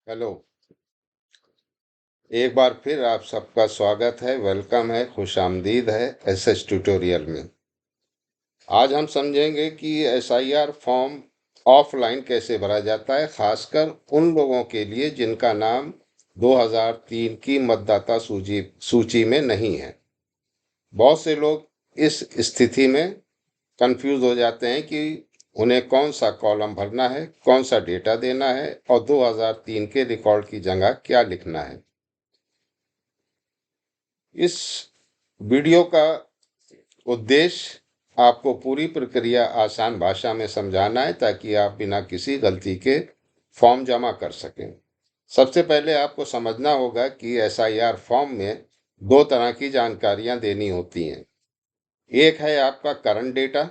Hello. एक बार फिर आप सबका स्वागत है, वेलकम है, खुशामदीद है एसएस ट्यूटोरियल में। आज हम समझेंगे कि एसआईआर फॉर्म ऑफलाइन कैसे भरा जाता है, खासकर उन लोगों के लिए जिनका नाम 2003 की मतदाता सूची में नहीं है। बहुत से लोग इस स्थिति में कंफ्यूज हो जाते हैं कि उन्हें कौन सा कॉलम भरना है, कौन सा डेटा देना है और 2003 के रिकॉर्ड की जगह क्या लिखना है। इस वीडियो का उद्देश्य आपको पूरी प्रक्रिया आसान भाषा में समझाना है ताकि आप बिना किसी गलती के फॉर्म जमा कर सकें। सबसे पहले आपको समझना होगा कि एसआईआर फॉर्म में दो तरह की जानकारियां देनी होती हैं। एक है आपका करंट डेटा,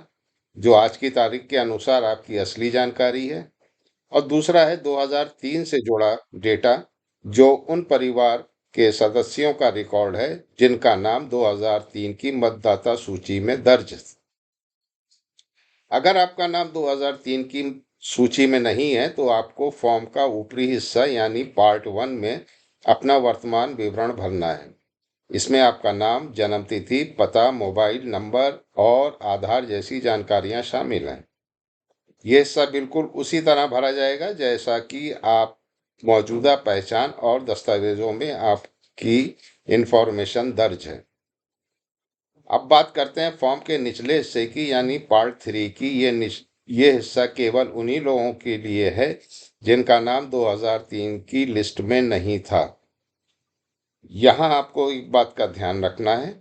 जो आज की तारीख के अनुसार आपकी असली जानकारी है, और दूसरा है 2003 से जुड़ा डेटा, जो उन परिवार के सदस्यों का रिकॉर्ड है जिनका नाम 2003 की मतदाता सूची में दर्ज है। अगर आपका नाम 2003 की सूची में नहीं है तो आपको फॉर्म का ऊपरी हिस्सा यानी पार्ट 1 में अपना वर्तमान विवरण भरना है। इसमें आपका नाम, जन्म तिथि, पता, मोबाइल नंबर और आधार जैसी जानकारियां शामिल हैं। ये हिस्सा बिल्कुल उसी तरह भरा जाएगा जैसा कि आप मौजूदा पहचान और दस्तावेजों में आपकी इंफॉर्मेशन दर्ज है। अब बात करते हैं फॉर्म के निचले हिस्से की यानी पार्ट 3 की। ये हिस्सा केवल उन्हीं लोगों के लिए है जिनका नाम 2003 की लिस्ट में नहीं था। यहाँ आपको एक बात का ध्यान रखना है,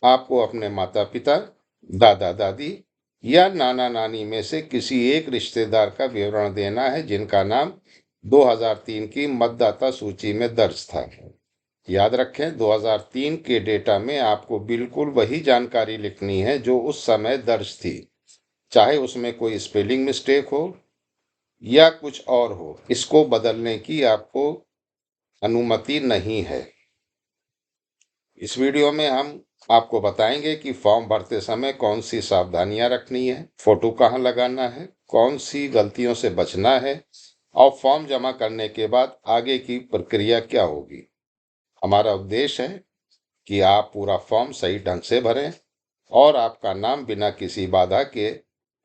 आपको अपने माता पिता, दादा दादी या नाना नानी में से किसी एक रिश्तेदार का विवरण देना है जिनका नाम 2003 की मतदाता सूची में दर्ज था। याद रखें, 2003 के डेटा में आपको बिल्कुल वही जानकारी लिखनी है जो उस समय दर्ज थी, चाहे उसमें कोई स्पेलिंग मिस्टेक हो या कुछ और हो। इसको बदलने की आपको अनुमति नहीं है। इस वीडियो में हम आपको बताएंगे कि फॉर्म भरते समय कौन सी सावधानियां रखनी है, फोटो कहाँ लगाना है, कौन सी गलतियों से बचना है और फॉर्म जमा करने के बाद आगे की प्रक्रिया क्या होगी। हमारा उद्देश्य है कि आप पूरा फॉर्म सही ढंग से भरें और आपका नाम बिना किसी बाधा के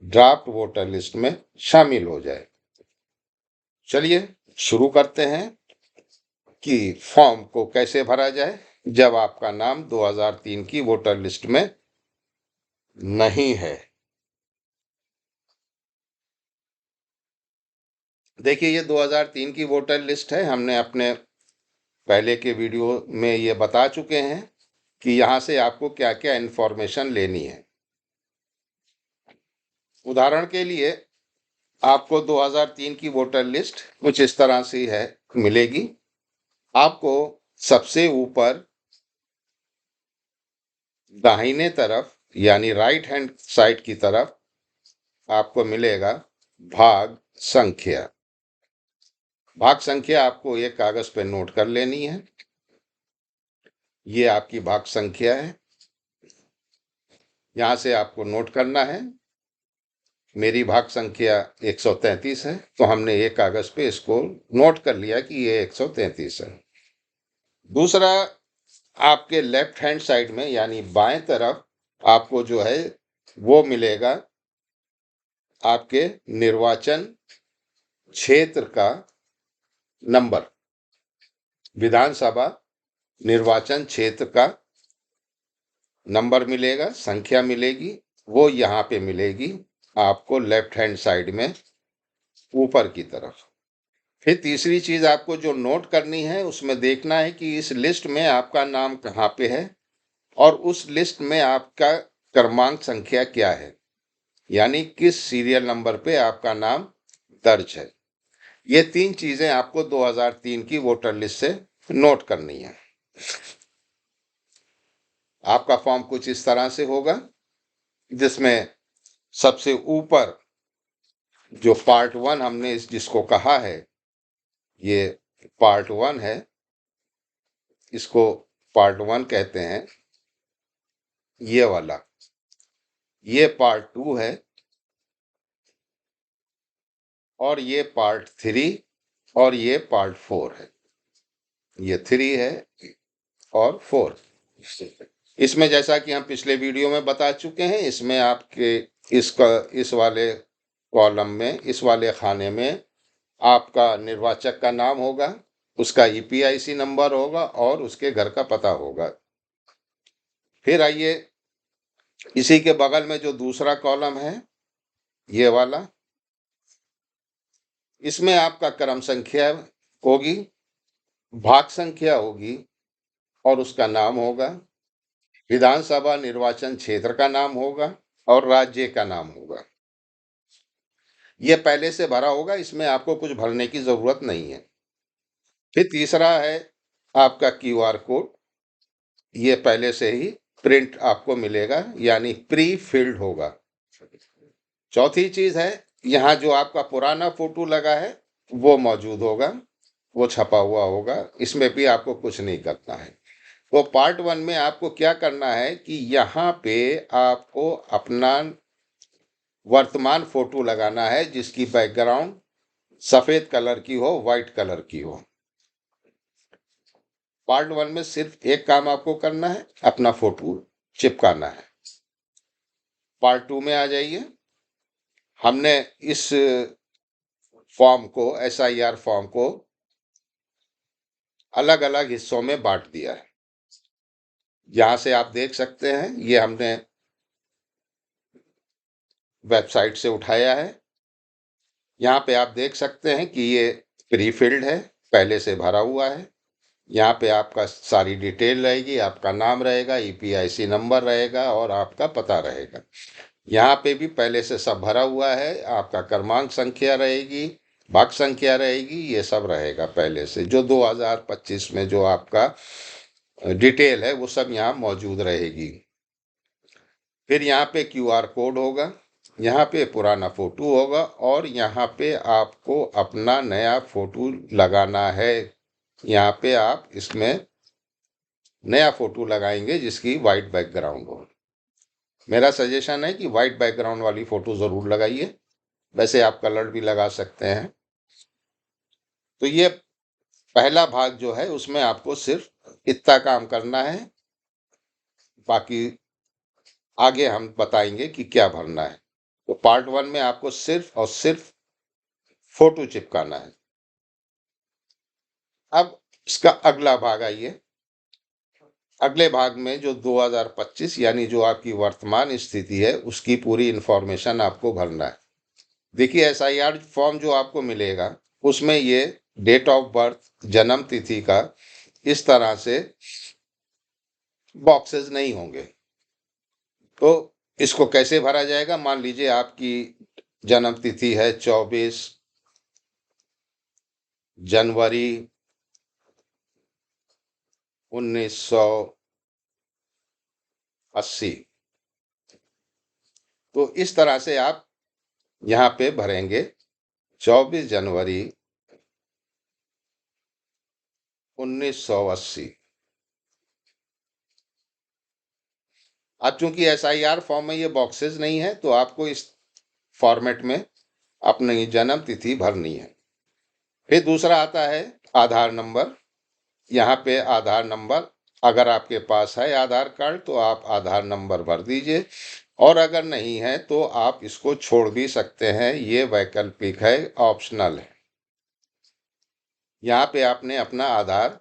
ड्राफ्ट वोटर लिस्ट में शामिल हो जाए। चलिए शुरू करते हैं कि फॉर्म को कैसे भरा जाए जब आपका नाम 2003 की वोटर लिस्ट में नहीं है। देखिए, ये 2003 की वोटर लिस्ट है। हमने अपने पहले के वीडियो में ये बता चुके हैं कि यहाँ से आपको क्या क्या इंफॉर्मेशन लेनी है। उदाहरण के लिए आपको 2003 की वोटर लिस्ट कुछ इस तरह से है मिलेगी। आपको सबसे ऊपर दाहिने तरफ यानी राइट हैंड साइड की तरफ आपको मिलेगा भाग संख्या। भाग संख्या आपको एक कागज पे नोट कर लेनी है। ये आपकी भाग संख्या है, यहाँ से आपको नोट करना है। मेरी भाग संख्या 133 है, तो हमने एक कागज पे इसको नोट कर लिया कि ये 133 है। दूसरा, आपके लेफ्ट हैंड साइड में यानी बाएं तरफ आपको जो है वो मिलेगा आपके निर्वाचन क्षेत्र का नंबर। विधानसभा निर्वाचन क्षेत्र का नंबर मिलेगा, संख्या मिलेगी, वो यहाँ पे मिलेगी आपको लेफ्ट हैंड साइड में ऊपर की तरफ। फिर तीसरी चीज आपको जो नोट करनी है उसमें देखना है कि इस लिस्ट में आपका नाम कहाँ पे है और उस लिस्ट में आपका क्रमांक संख्या क्या है, यानी किस सीरियल नंबर पे आपका नाम दर्ज है। ये तीन चीजें आपको 2003 की वोटर लिस्ट से नोट करनी है। आपका फॉर्म कुछ इस तरह से होगा, जिसमें सबसे ऊपर जो पार्ट 1 हमने जिसको कहा है, ये पार्ट 1 है, इसको पार्ट 1 कहते हैं। ये वाला, ये पार्ट 2 है और ये पार्ट 3 और ये पार्ट 4 है, ये 3 है और 4। इसमें जैसा कि हम पिछले वीडियो में बता चुके हैं, इसमें आपके इसका इस वाले कॉलम में, इस वाले खाने में आपका निर्वाचक का नाम होगा, उसका ईपीआईसी नंबर होगा और उसके घर का पता होगा। फिर आइए, इसी के बगल में जो दूसरा कॉलम है, ये वाला, इसमें आपका क्रम संख्या होगी, भाग संख्या होगी और उसका नाम होगा, विधानसभा निर्वाचन क्षेत्र का नाम होगा और राज्य का नाम होगा। ये पहले से भरा होगा, इसमें आपको कुछ भरने की जरूरत नहीं है। फिर तीसरा है आपका क्यूआर कोड, ये पहले से ही प्रिंट आपको मिलेगा, यानी प्री फिल्ड होगा। चौथी चीज है, यहाँ जो आपका पुराना फोटो लगा है वो मौजूद होगा, वो छपा हुआ होगा, इसमें भी आपको कुछ नहीं करना है। तो पार्ट 1 में आपको क्या करना है कि यहाँ पे आपको अपना वर्तमान फोटो लगाना है, जिसकी बैकग्राउंड सफेद कलर की हो, व्हाइट कलर की हो। पार्ट 1 में सिर्फ एक काम आपको करना है, अपना फोटो चिपकाना है। पार्ट 2 में आ जाइए, हमने इस फॉर्म को, एसआईआर फॉर्म को अलग अलग हिस्सों में बांट दिया है। यहां से आप देख सकते हैं, ये हमने वेबसाइट से उठाया है। यहाँ पे आप देख सकते हैं कि ये प्री फिल्ड है, पहले से भरा हुआ है। यहाँ पे आपका सारी डिटेल रहेगी, आपका नाम रहेगा, ईपीआईसी नंबर रहेगा और आपका पता रहेगा। यहाँ पे भी पहले से सब भरा हुआ है, आपका क्रमांक संख्या रहेगी, भाग संख्या रहेगी, ये सब रहेगा पहले से। जो 2025 में जो आपका डिटेल है वो सब यहाँ मौजूद रहेगी। फिर यहाँ पे क्यूआर कोड होगा, यहाँ पे पुराना फोटो होगा और यहाँ पे आपको अपना नया फोटो लगाना है। यहाँ पे आप इसमें नया फोटो लगाएंगे जिसकी वाइट बैकग्राउंड हो। मेरा सजेशन है कि वाइट बैकग्राउंड वाली फोटो जरूर लगाइए, वैसे आप कलर भी लगा सकते हैं। तो ये पहला भाग जो है उसमें आपको सिर्फ इतना काम करना है, बाकी आगे हम बताएंगे कि क्या भरना है। तो पार्ट 1 में आपको सिर्फ और सिर्फ फोटो चिपकाना है। अब इसका अगला भाग आइए, अगले भाग में जो 2025 यानी जो आपकी वर्तमान स्थिति है उसकी पूरी इंफॉर्मेशन आपको भरना है। देखिए, एसआईआर फॉर्म जो आपको मिलेगा उसमें ये डेट ऑफ बर्थ, जन्म तिथि का इस तरह से बॉक्सेस नहीं होंगे। तो इसको कैसे भरा जाएगा, मान लीजिए आपकी जन्म तिथि है 24 जनवरी 1980। तो इस तरह से आप यहाँ पे भरेंगे 24 जनवरी 1980। अब चूंकि एसआईआर फॉर्म में ये बॉक्सेस नहीं है तो आपको इस फॉर्मेट में अपनी जन्म तिथि भरनी है। फिर दूसरा आता है आधार नंबर। यहाँ पे आधार नंबर, अगर आपके पास है आधार कार्ड तो आप आधार नंबर भर दीजिए, और अगर नहीं है तो आप इसको छोड़ भी सकते हैं, ये वैकल्पिक है, ऑप्शनल है। यहाँ पे आपने अपना आधार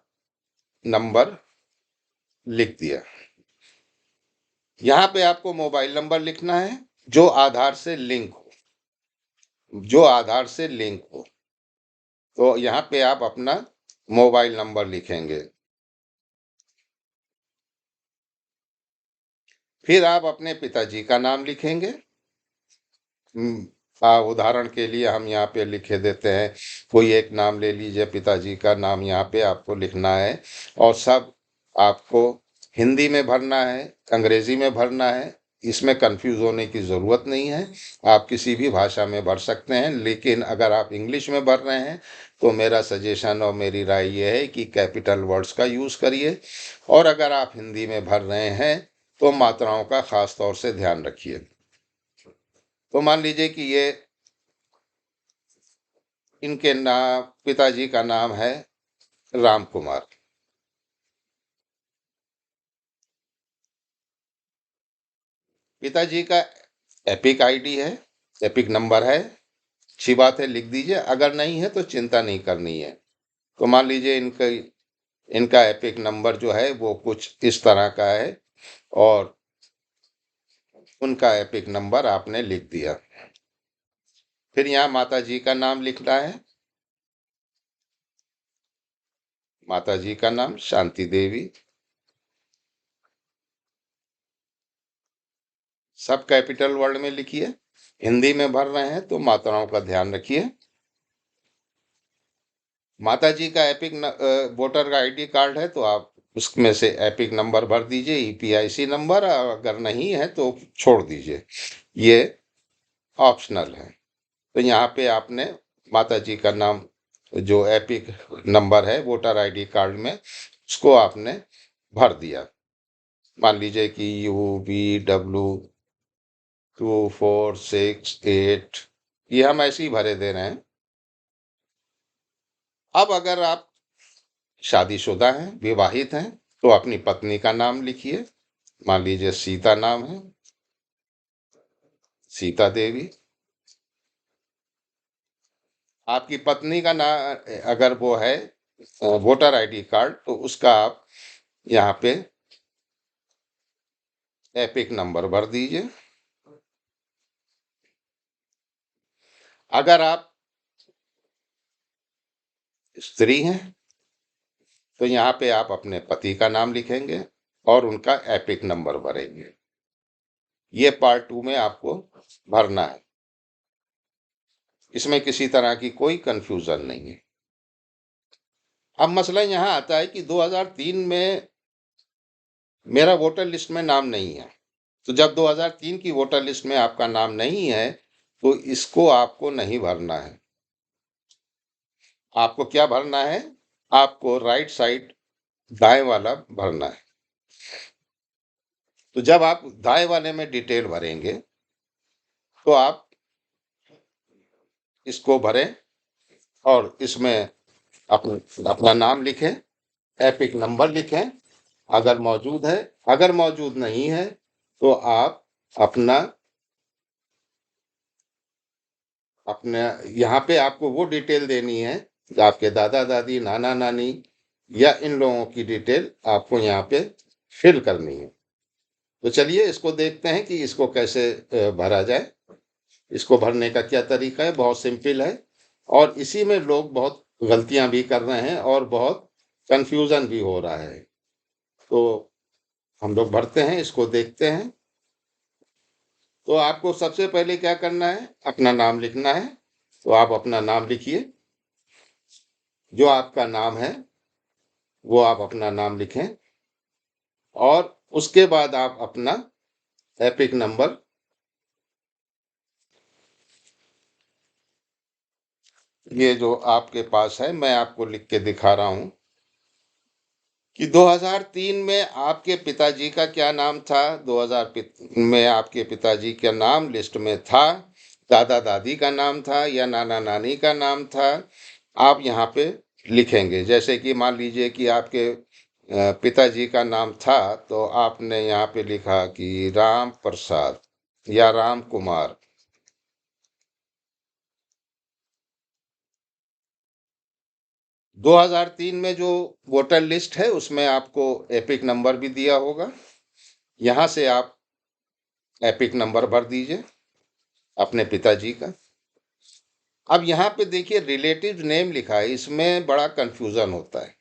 नंबर लिख दिया। यहाँ पे आपको मोबाइल नंबर लिखना है जो आधार से लिंक हो, जो आधार से लिंक हो। तो यहाँ पे आप अपना मोबाइल नंबर लिखेंगे। फिर आप अपने पिताजी का नाम लिखेंगे। उदाहरण के लिए हम यहाँ पे लिखे देते हैं, कोई एक नाम ले लीजिए, पिताजी का नाम यहाँ पे आपको लिखना है। और सब आपको हिंदी में भरना है, अंग्रेजी में भरना है, इसमें कंफ्यूज होने की ज़रूरत नहीं है। आप किसी भी भाषा में भर सकते हैं, लेकिन अगर आप इंग्लिश में भर रहे हैं तो मेरा सजेशन और मेरी राय ये है कि कैपिटल वर्ड्स का यूज़ करिए। और अगर आप हिंदी में भर रहे हैं तो मात्राओं का खास तौर से ध्यान रखिए। तो मान लीजिए कि ये इनके नाम, पिताजी का नाम है राम कुमार। पिताजी का एपिक आईडी है, एपिक नंबर है, अच्छी बात है, लिख दीजिए। अगर नहीं है तो चिंता नहीं करनी है। तो मान लीजिए इनका इनका एपिक नंबर जो है वो कुछ इस तरह का है, और उनका एपिक नंबर आपने लिख दिया। फिर यहाँ माता जी का नाम लिखना है। माता जी का नाम शांति देवी, सब कैपिटल वर्ड में लिखिए। हिंदी में भर रहे हैं तो मात्राओं का ध्यान रखिए। माता जी का एपिक वोटर का आईडी कार्ड है तो आप उसमें से एपिक नंबर भर दीजिए, ईपीआईसी नंबर। अगर नहीं है तो छोड़ दीजिए, ये ऑप्शनल है। तो यहाँ पे आपने माता जी का नाम, जो एपिक नंबर है वोटर आईडी कार्ड में, उसको आपने भर दिया। मान लीजिए कि UB2468, ये हम ऐसे ही भरे दे रहे हैं। अब अगर आप शादीशुदा हैं, विवाहित हैं, तो अपनी पत्नी का नाम लिखिए। मान लीजिए सीता नाम है, सीता देवी। आपकी पत्नी का नाम अगर वो है वोटर आईडी कार्ड, तो उसका आप यहाँ पे एपिक नंबर भर दीजिए। अगर आप स्त्री हैं तो यहाँ पे आप अपने पति का नाम लिखेंगे और उनका एपिक नंबर भरेंगे। ये पार्ट 2 में आपको भरना है, इसमें किसी तरह की कोई कंफ्यूजन नहीं है। अब मसला यहाँ आता है कि 2003 में मेरा वोटर लिस्ट में नाम नहीं है। तो जब 2003 की वोटर लिस्ट में आपका नाम नहीं है तो इसको आपको नहीं भरना है। आपको क्या भरना है? आपको राइट साइड दाएं वाला भरना है। तो जब आप दाएं वाले में डिटेल भरेंगे तो आप इसको भरें और इसमें अपना नाम लिखें, एपिक नंबर लिखें अगर मौजूद है। अगर मौजूद नहीं है तो आप अपना अपने यहाँ पे आपको वो डिटेल देनी है, आपके दादा दादी, नाना नानी या इन लोगों की डिटेल आपको यहाँ पे फिल करनी है। तो चलिए इसको देखते हैं कि इसको कैसे भरा जाए। इसको भरने का क्या तरीका है? बहुत सिंपल है, और इसी में लोग बहुत गलतियां भी कर रहे हैं और बहुत कंफ्यूजन भी हो रहा है। तो हम लोग भरते हैं, इसको देखते हैं। तो आपको सबसे पहले क्या करना है? अपना नाम लिखना है। तो आप अपना नाम लिखिए, जो आपका नाम है वो आप अपना नाम लिखें, और उसके बाद आप अपना एपिक नंबर, ये जो आपके पास है मैं आपको लिख के दिखा रहा हूं कि 2003 में आपके पिताजी का क्या नाम था। 2000 में आपके पिताजी का नाम लिस्ट में था, दादा दादी का नाम था या नाना नानी का नाम था, आप यहाँ पे लिखेंगे। जैसे कि मान लीजिए कि आपके पिताजी का नाम था तो आपने यहाँ पे लिखा कि राम प्रसाद या राम कुमार। 2003 में जो वोटर लिस्ट है उसमें आपको एपिक नंबर भी दिया होगा। यहाँ से आप एपिक नंबर भर दीजिए अपने पिताजी का। अब यहाँ पे देखिए रिलेटिव नेम लिखा है, इसमें बड़ा कंफ्यूजन होता है।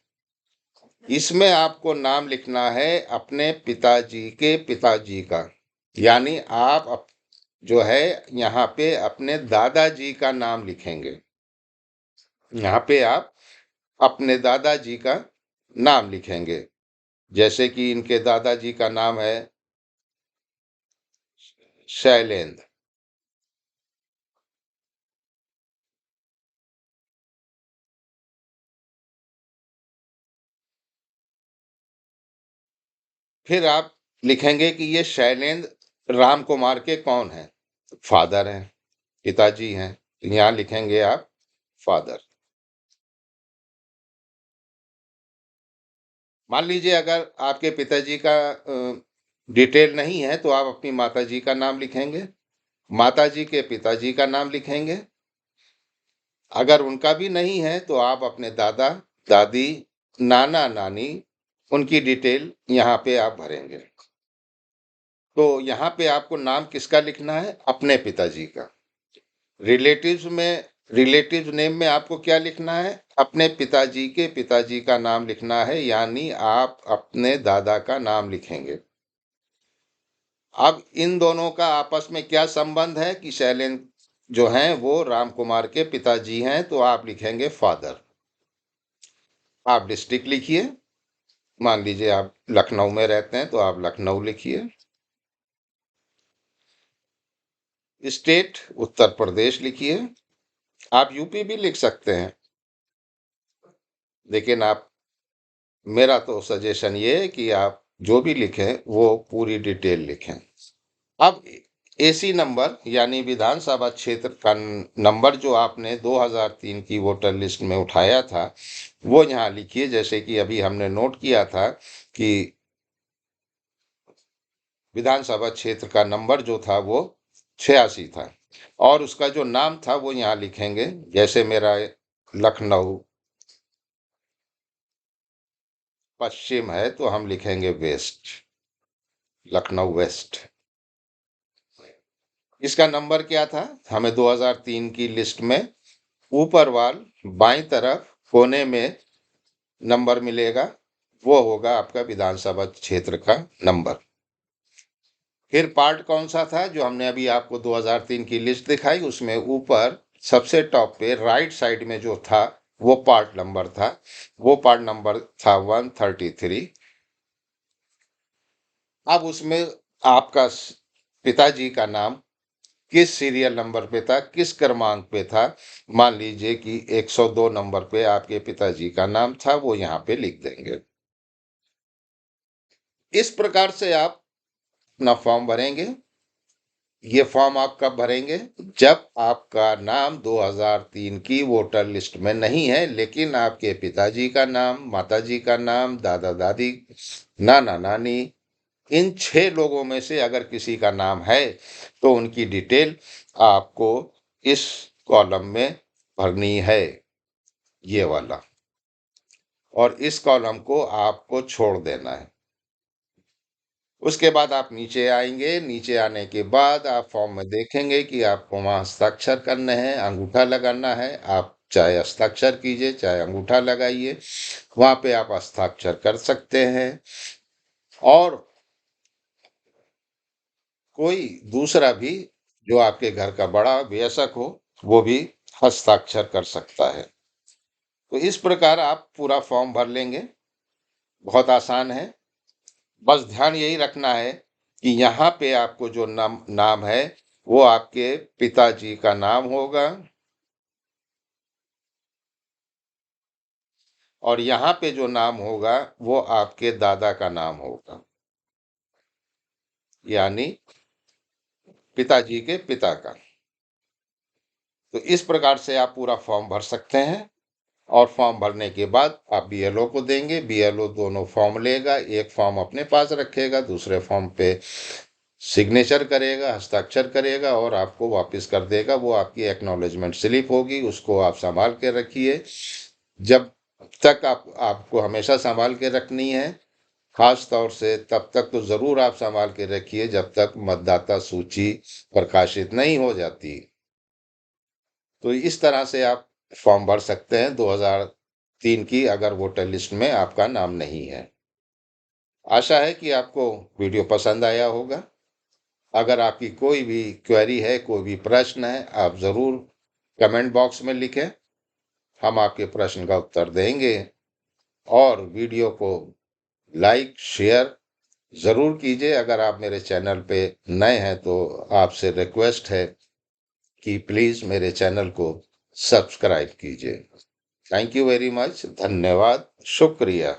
इसमें आपको नाम लिखना है अपने पिताजी के पिताजी का, यानी आप जो है यहाँ पे अपने दादाजी का नाम लिखेंगे। यहाँ पे आप अपने दादाजी का नाम लिखेंगे। जैसे कि इनके दादाजी का नाम है शैलेंद्र। फिर आप लिखेंगे कि ये शैलेंद्र राम कुमार के कौन है? फादर हैं, पिताजी हैं। तो यहाँ लिखेंगे आप फादर। मान लीजिए अगर आपके पिताजी का डिटेल नहीं है तो आप अपनी माताजी का नाम लिखेंगे, माताजी के पिताजी का नाम लिखेंगे। अगर उनका भी नहीं है तो आप अपने दादा, दादी, नाना, नानी उनकी डिटेल यहाँ पे आप भरेंगे। तो यहाँ पे आपको नाम किसका लिखना है? अपने पिताजी का। रिलेटिव्स में रिलेटिव नेम में आपको क्या लिखना है? अपने पिताजी के पिताजी का नाम लिखना है, यानी आप अपने दादा का नाम लिखेंगे। अब इन दोनों का आपस में क्या संबंध है कि शैलेंद्र जो हैं वो राम कुमार के पिताजी हैं, तो आप लिखेंगे फादर। आप डिस्ट्रिक्ट लिखिए, मान लीजिए आप लखनऊ में रहते हैं तो आप लखनऊ लिखिए। स्टेट उत्तर प्रदेश लिखिए। आप यूपी भी लिख सकते हैं, लेकिन आप मेरा तो सजेशन ये है कि आप जो भी लिखें वो पूरी डिटेल लिखें। अब एसी नंबर यानी विधानसभा क्षेत्र का नंबर जो आपने 2003 की वोटर लिस्ट में उठाया था वो यहाँ लिखिए। जैसे कि अभी हमने नोट किया था कि विधानसभा क्षेत्र का नंबर जो था वो 86 था और उसका जो नाम था वो यहाँ लिखेंगे। जैसे मेरा लखनऊ पश्चिम है तो हम लिखेंगे वेस्ट, लखनऊ वेस्ट। इसका नंबर क्या था? हमें 2003 की लिस्ट में ऊपर वाल बाईं तरफ कोने में नंबर मिलेगा, वो होगा आपका विधानसभा क्षेत्र का नंबर। फिर पार्ट कौन सा था जो हमने अभी आपको 2003 की लिस्ट दिखाई? उसमें ऊपर सबसे टॉप पे राइट साइड में जो था वो पार्ट नंबर था, वो पार्ट नंबर था 133। अब उसमें आपका पिताजी का नाम किस सीरियल नंबर पे था, किस क्रमांक पे था? मान लीजिए कि 102 नंबर पे आपके पिताजी का नाम था, वो यहाँ पे लिख देंगे। इस प्रकार से आप अपना फॉर्म भरेंगे। ये फॉर्म आप कब भरेंगे? जब आपका नाम 2003 की वोटर लिस्ट में नहीं है, लेकिन आपके पिताजी का नाम, माताजी का नाम, दादा दादी, नाना नानी, इन 6 लोगों में से अगर किसी का नाम है तो उनकी डिटेल आपको इस कॉलम में भरनी है, ये वाला। और इस कॉलम को आपको छोड़ देना है। उसके बाद आप नीचे आएंगे। नीचे आने के बाद आप फॉर्म में देखेंगे कि आपको वहाँ हस्ताक्षर करने हैं, अंगूठा लगाना है। आप चाहे हस्ताक्षर कीजिए चाहे अंगूठा लगाइए, वहाँ पे आप हस्ताक्षर कर सकते हैं। और कोई दूसरा भी जो आपके घर का बड़ा वयस्क हो वो भी हस्ताक्षर कर सकता है। तो इस प्रकार आप पूरा फॉर्म भर लेंगे। बहुत आसान है। बस ध्यान यही रखना है कि यहाँ पे आपको जो नाम है वो आपके पिताजी का नाम होगा और यहाँ पे जो नाम होगा वो आपके दादा का नाम होगा, यानी पिताजी के पिता का। तो इस प्रकार से आप पूरा फॉर्म भर सकते हैं और फॉर्म भरने के बाद आप बीएलओ को देंगे। बीएलओ दोनों फॉर्म लेगा, एक फॉर्म अपने पास रखेगा, दूसरे फॉर्म पे सिग्नेचर करेगा, हस्ताक्षर करेगा और आपको वापस कर देगा। वो आपकी एक्नॉलेजमेंट स्लिप होगी, उसको आप संभाल के रखिए। जब तक आपको हमेशा संभाल के रखनी है, खास तौर से तब तक तो जरूर आप संभाल के रखिए जब तक मतदाता सूची प्रकाशित नहीं हो जाती। तो इस तरह से आप फॉर्म भर सकते हैं 2003 की, अगर वोटर लिस्ट में आपका नाम नहीं है। आशा है कि आपको वीडियो पसंद आया होगा। अगर आपकी कोई भी क्वेरी है, कोई भी प्रश्न है, आप ज़रूर कमेंट बॉक्स में लिखें, हम आपके प्रश्न का उत्तर देंगे। और वीडियो को लाइक शेयर ज़रूर कीजिए। अगर आप मेरे चैनल पे नए हैं तो आपसे रिक्वेस्ट है कि प्लीज़ मेरे चैनल को सब्सक्राइब कीजिए। Thank you very much. धन्यवाद, शुक्रिया।